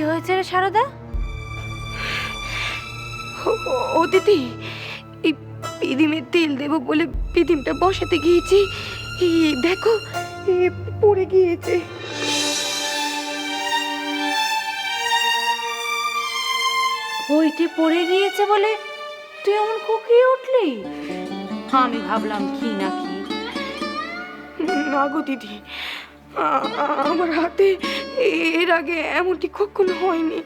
কি হয়েছে রে সারদা? ও দিদি, এই পিদিমে তেল দেবো বলে পিদিমটা বসাতে গিয়েছি, এই দেখো পড়ে গিয়েছে। ওইটি পড়ে গিয়েছে বলে তুই এমন কুকিয়ে উঠলি? আমি ভাবলাম কি না কি। না গো দিদি, আমার হাতে এর আগে এমনটি কখনো হয়নি।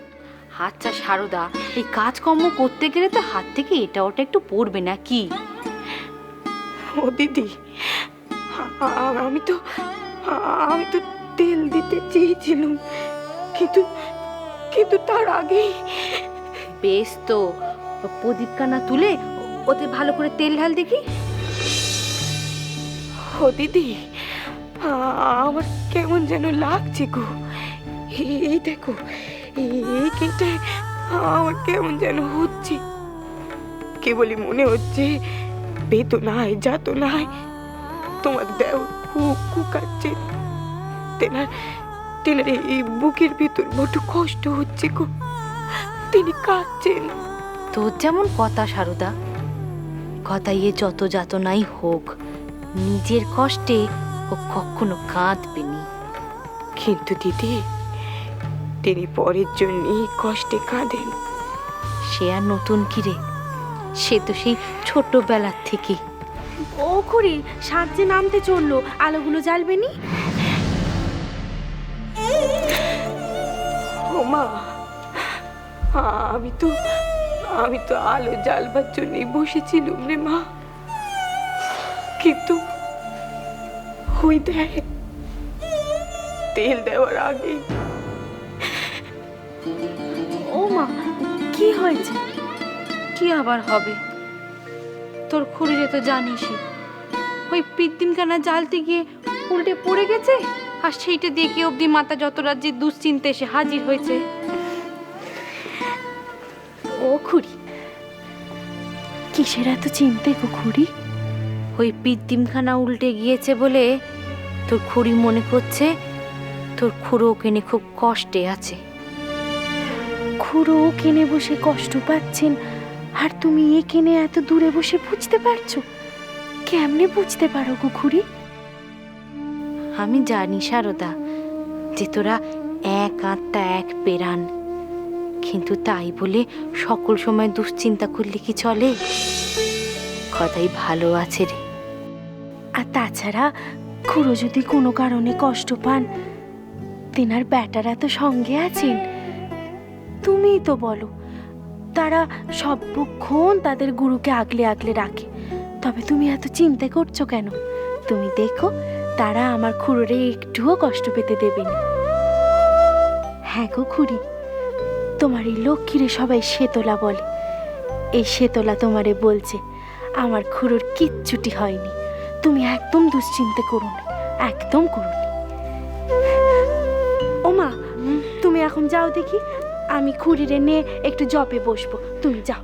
আচ্ছা সারদা, এই কাজকর্ম করতে গেলে তো হাত থেকে এটা ওটা একটু পড়বে না কি? ও দিদি, আমি তো তেল দিতে চেয়েছিলাম, কিন্তু তার আগেই। বেশ তো, প্রদীপখানা তুলে ওতে ভালো করে তেল ঢাল দেখি। ও দিদি, আমার কেমন যেন লাগছে গো। এই দেখো, এইটা আমার কেমন যেন হচ্ছে, কেবলই মনে হচ্ছে বেদনায় যাতনায় তোমার দেহ কুকাচ্ছে। তেনার এই বুকের ভিতর বড় কষ্ট হচ্ছে গো, তিনি কাঁদছেন। তোর যেমন কথা সারদা, কথা ইয়ে যত যাতনাই হোক, নিজের কষ্টে ও কখনো কাঁদবে নি। কিন্তু দিদি, তিনি পরের জন্যই কষ্টে কাঁদেন। সে আর নতুন কি রে, সে তো সেই ছোটবেলার থেকে। ও খুড়ি, সাঁঝ যে নামতে চললো, আলোগুলো জ্বালবে নি? ও মা, আমি তো আলো জ্বালবার জন্যই বসেছিলুম রে মা, কিন্তু ওই দেখ, তেল দেওয়ার আগে। ও মা, কি হয়েছে? কি আবার হবে? তোর খুড়িরে তো জানিসই, ওই পিদ্দিমখানা জ্বালতে গিয়ে উল্টে পড়ে গেছে, আর সেইটা দেখে অবধি মাতা যত রাজ্যের দুশ্চিন্তা এসে হাজির হয়েছে। ও খুড়ি, কিসের এত চিন্তে গো খুড়ি? ওই পিদ্দিমখানা উল্টে গিয়েছে বলে তোর খুড়ি মনে করছে তোর খুড়ো ওখানে খুব কষ্টে আছে। খুড়ো ওখানে বসে কষ্ট পাচ্ছেন, আর তুমি এখানে এত দূরে বসে বুঝতে পারছো? কেমনে বুঝতে পারো গো খুড়ি? আমি জানি সারদা যে তোরা এক আত্মা এক পেরান, কিন্তু তাই বলে সকল সময় দুশ্চিন্তা করলে কি চলে? কথাই ভালো আছে রে। আর তাছাড়া খুড়ো যদি কোনো কারণে কষ্ট পান, তেনার ব্যাটারা তো সঙ্গে আছেন। তুমিই তো বলো, তারা সবক্ষণ তাদের গুরুকে আগলে আগলে রাখে, তবে তুমি এত চিন্তা করছো কেন? তুমি দেখো, তারা আমার খুড়োরে একটুও কষ্ট পেতে দেবে না। হ্যাঁ গো খুড়ি, তোমার এই লক্ষ্মীরে সবাই শেতলা বলে। এই শেতলা তোমারে বলছে আমার খুড়োর কিচ্ছুটি হয়নি, তুমি একদম দুশ্চিন্তে করো না, একদম করো না। ও মা, তুমি এখন যাও দেখি, আমি খুড়িরে নিয়ে একটু জপে বসবো, তুমি যাও।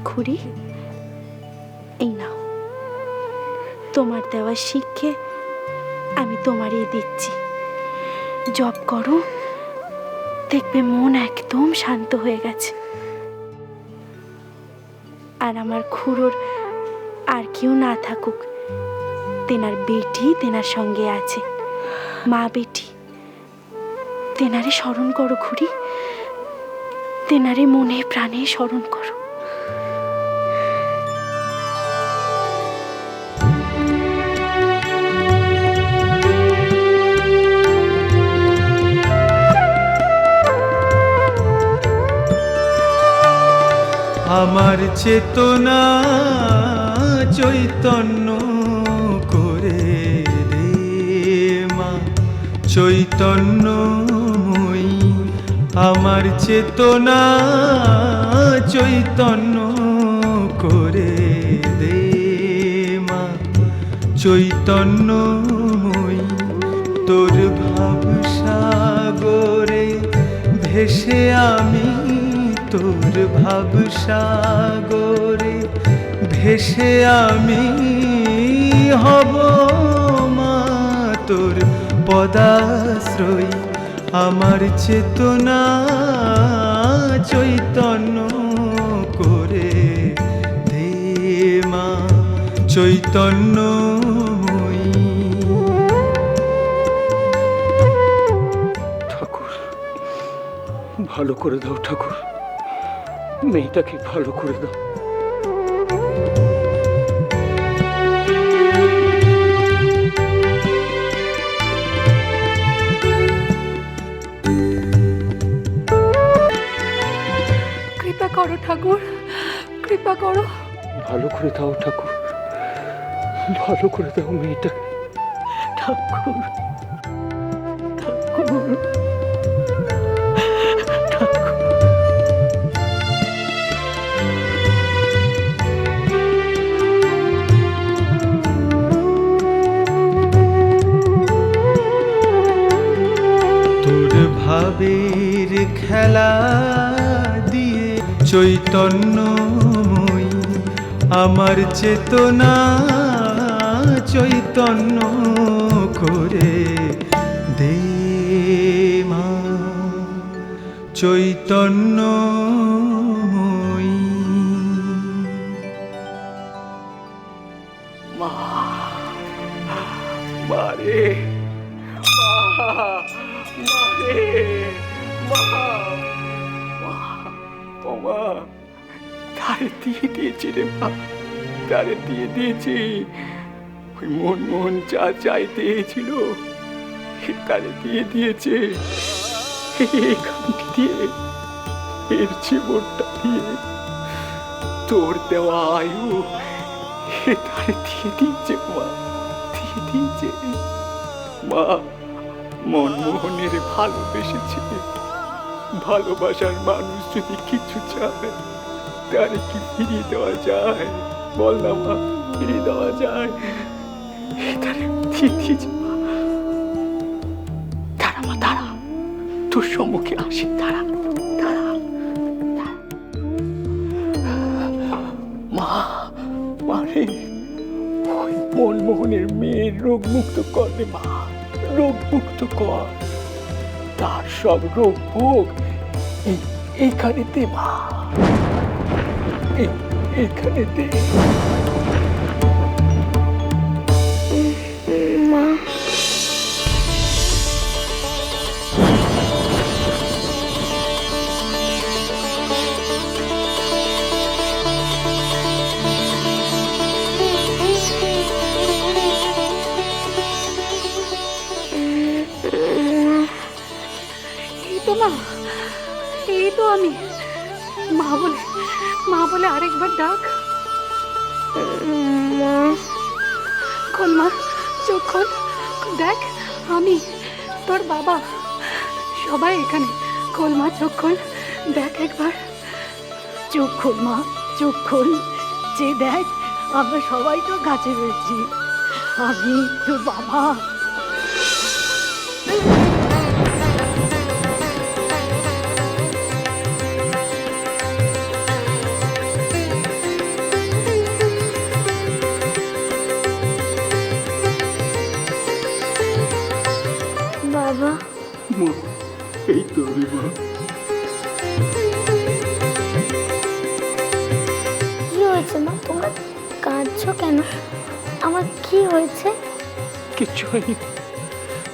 খুড়ি, এই নাও তোমার দেওয়া শিক্ষে, আমি তোমারই দিচ্ছি। জপ করো, দেখবে মন একদম শান্ত হয়ে গেছে। আর আমার খুড়োর আর কেউ না থাকুক, তেনার বেটি তেনার সঙ্গে আছে, মা বেটি, তেনারে স্মরণ করো খুড়ি, তেনারে মনে প্রাণে স্মরণ করো। আমার চেতনা চৈতন্য করে দে মা, চৈতন্যময়ী। আমার চেতনা চৈতন্য করে দে মা, চৈতন্যময়ী। তোর ভাব সাগরে ভেসে আমি তোর ভাবসাগরে, ভেসে আমি হব মা তোর পদাশ্রয়ী। আমার চেতনা চৈতন্য করে দে মা, চৈতন্যময়ী। ঠাকুর, ভালো করে দাও ঠাকুর, মেয়েটাকে ভালো করে দাও। কৃপা করো ঠাকুর, কৃপা করো। ভালো করে দাও ঠাকুর, ভালো করে দাও মেয়েটা। ঠাকুর, ঠাকুর, ঠাকুর। তোর ভাবের খেলা দিয়ে চৈতন্যময়ী আমার চেতনা চৈতন্য করে দে মা, চৈতন্যময়ী। মা, মারে, মা, মারে, মা, মা, ও মা, তারে দিয়ে দিয়েছি রে মা, তারে দিয়ে দিয়েছি। ওই মন যা চাইতেছিল তারে দিয়ে দিয়েছে। এই গানটি দিয়ে, এর জীবনটা দিয়ে, তোর দেওয়া আয়ু তারে দিয়ে দিয়েছে মা, দিয়ে দিয়েছে। মা মনমোহনের ভালোবেসেছে। ভালোবাসার মানুষ যদি কিছু চায় তারে কি ফিরিয়ে দেওয়া যায়? বল না মা, ফিরিয়ে দেওয়া যায়? তারে দিয়ে দিয়েছে মা। দাঁড়া মা, দাঁড়া, তোর সম্মুখে আসি, দাঁড়া, দাঁড়া, দাঁড়া। মা, মারে, ওই মনমোহনের মেয়ের রোগ মুক্ত কর রে মা, রোগ মুক্ত কর। তার সব রোগ ভোগ এইখানে দে মা, এইখানে দে। মা, মা, এই তো আমি। মা বলে আরেকবার ডাক। মা, খোল মা, চোখ খোল, দেখ আমি তোর বাবা, সবাই এখানে। খোল মা, চোখ খোল, দেখ একবার। চোখ খোল মা, চোখ খোল, যে দেখ আমরা সবাই তো কাছে রয়েছি। আমি তোর বাবা। বাবা, এই তো রে মা। কি হয়েছে মা? তোমরা কাঁদছো কেন? আমার কি হয়েছে? কিচ্ছু হয়নি,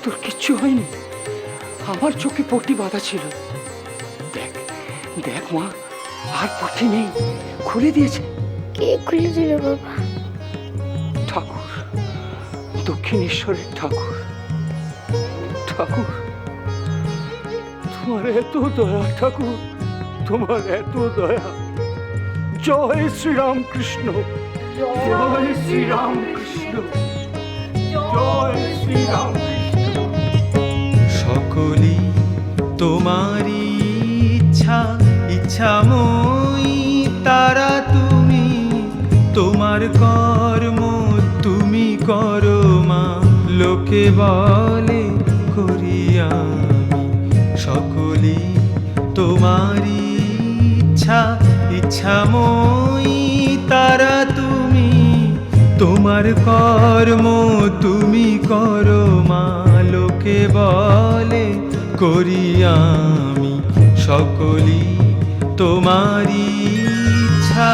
তোর কিচ্ছু হয়নি। আমার চোখে পট্টি বাঁধা ছিল। দেখ দেখ মা, আর পট্টি নেই, খুলে দিয়েছে। কে খুলে দিল বাবা? ঠাকুর, দক্ষিণেশ্বরের ঠাকুর। ঠাকুর, তোমার এত দয়া ঠাকুর, তোমার এত দয়া। জয় শ্রীরাম কৃষ্ণ, জয় শ্রীরাম কৃষ্ণ, জয় শ্রীরাম কৃষ্ণ। সকলই তোমারই ইচ্ছা, ইচ্ছাময়ী তারা তুমি, তোমার কর্ম তুমি করো মা। লোকে বলে করি আমি, সকলই তোমারই ইচ্ছা ইচ্ছাময়ী তারা তুমি, তোমার কর্ম তুমি করো মা, লোকে বলে করি আমি সকলই তোমারই ইচ্ছা।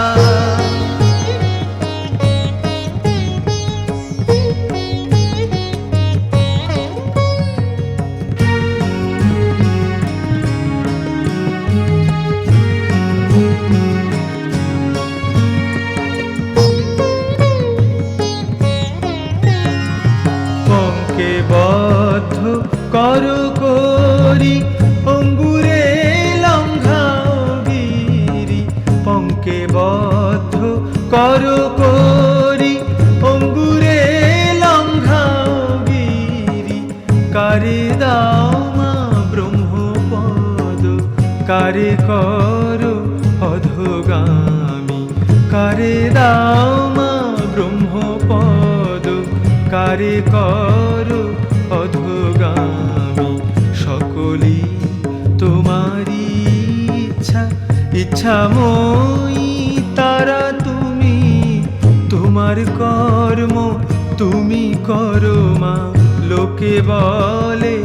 পঙ্কে বদ্ধ করো করি অঙ্গুরে লঙ্ঘাও গিরি, পঙ্কে বদ্ধ করো করি অঙ্গুরে লঙ্ঘাও গিরি, কারে দাও মা ব্রহ্মপদ, কারে করো অধোগামী, কারে দাও মা ব্রহ্মপদ, কারে করো অধোগামী, সকলই তোমারই ইচ্ছা ইচ্ছাময়ী তারা তুমি, তোমার কর্ম তুমি করো মা, লোকে বলে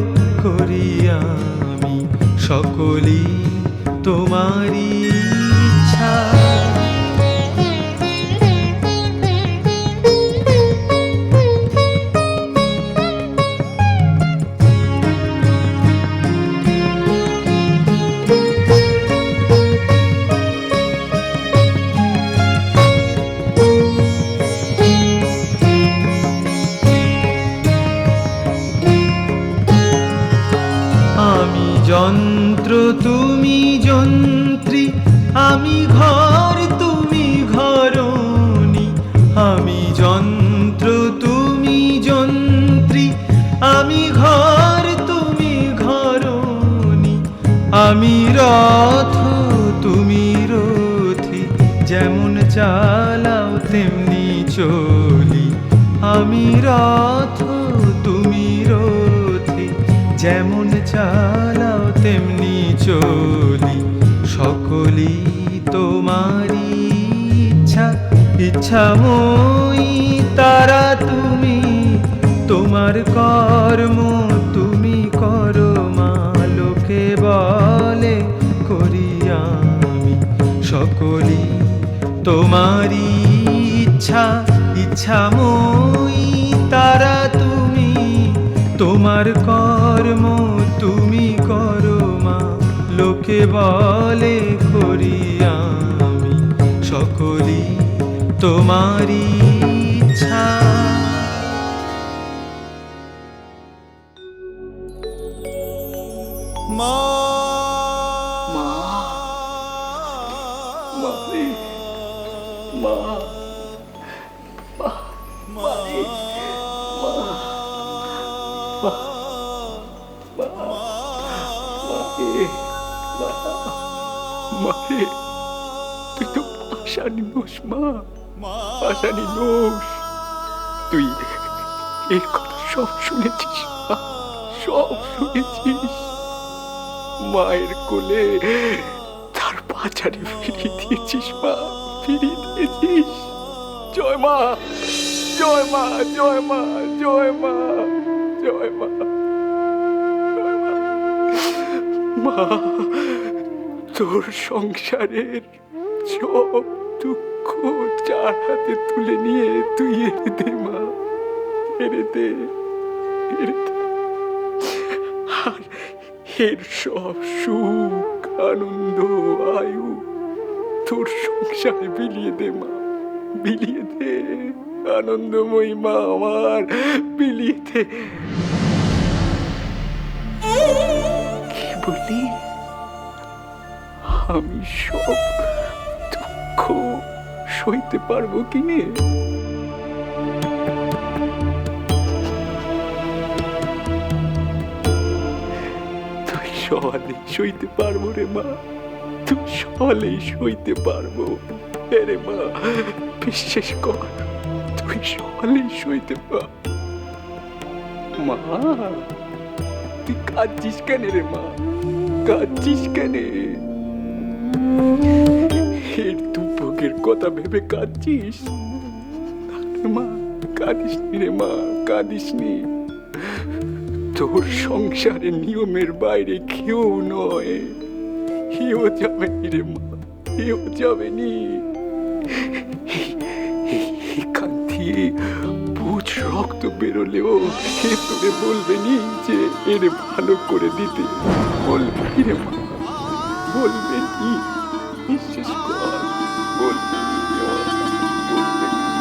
করি আমি সকলই তোমারই ইচ্ছা। আমি যন্ত্র তুমি যন্ত্রী, আমি ঘর তুমি ঘরণী, আমি যন্ত্র তুমি যন্ত্রী, আমি ঘর তুমি ঘরণী, আমি রথ তুমি রথী, যেমন চালাও তেমনি চলি, আমি রথ তুমি রথী, যেমন চালাও তেমনি চলি, সকলই তোমারই ইচ্ছা ইচ্ছাময়ী তারা তুমি, তোমার কর্ম তুমি করো মা, লোকে বলে করি আমি সকলই তোমারই ইচ্ছা ইচ্ছাময়ী তারা তুমি, তোমার কর্ম তুমি করো মা, লোকে বলে করি আমি সকলই তোমারই ইচ্ছা। মা মা মারে মা মা মারে মা মা মারে মা মারে, তুই তো পাশানি নোস মা, পাশানি নোস, তুই এর কথা সব শুনেছিস মা, সব শুনেছিস। মায়ের কোলে তার পাচারে ফিরিয়ে দিয়েছিস মা, ফিরিয়ে দিয়েছিস। জয় মা, জয় মা, জয় মা, জয় মা, জয় মা, জয় মা। মা, তোর সংসারের সব দুঃখ চার হাতে তুলে নিয়ে তুই এনে দে মা, এনে দে, এনে দে। আর এর সব সুখ আনন্দ আয়ু তোর সংসারে বিলিয়ে দে মা, বিলিয়ে দে, আনন্দময়ী মা আমার, বিলিয়ে দে। কি বললি? আমি সব দুঃখ সইতে পারবো কিনে? তুই সহলেই সইতে পারবো রে মা, তুই সহলেই সইতে পারবো রে মা, বিশ্বাস কর, তুই সহলেই সইতে পার। মা, তুই কাঁদছিস কেন রে মা? কাঁদছিস কেন? এর দুর্ভোগের কথা ভেবে কাঁদছিস? মা কাঁদিস নি রে মা, কাঁদিস নি। তোর সংসারের নিয়মের বাইরে কেউ নয়, কেউ যাবে নি রে মা, কেউ যাবে নি। এখান দিয়ে বুঝ রক্ত বেরোলেও এ তোরে বলবে নি যে এর ভালো করে দিতে, বলবে কি রে মা, বলবে কি? বিশ্বাস কর, বলবে কি? বলবে কি?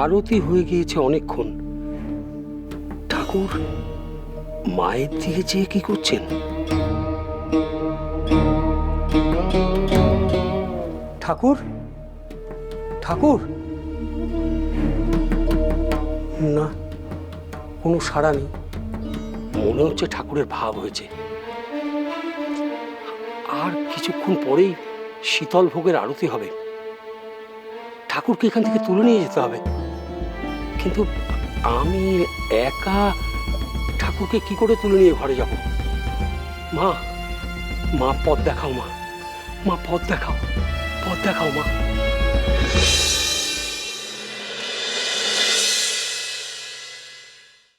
আরতি হয়ে গিয়েছে অনেকক্ষণ। ঠাকুর মায়ের দিকে চেয়ে কি করছেন? ঠাকুর, ঠাকুর, না কোনো সাড়া নেই। মনে হচ্ছে ঠাকুরের ভাব হয়েছে। আর কিছুক্ষণ পরেই শীতল ভোগের আরতি হবে। ঠাকুরকে এখান থেকে তুলে নিয়ে যেতে হবে, কিন্তু আমি একা ঠাকুরকে কি করে তুলে নিয়ে ঘরে যাব? মা, মা পথ দেখাও মা, মা পথ দেখাও, পথ দেখাও মা।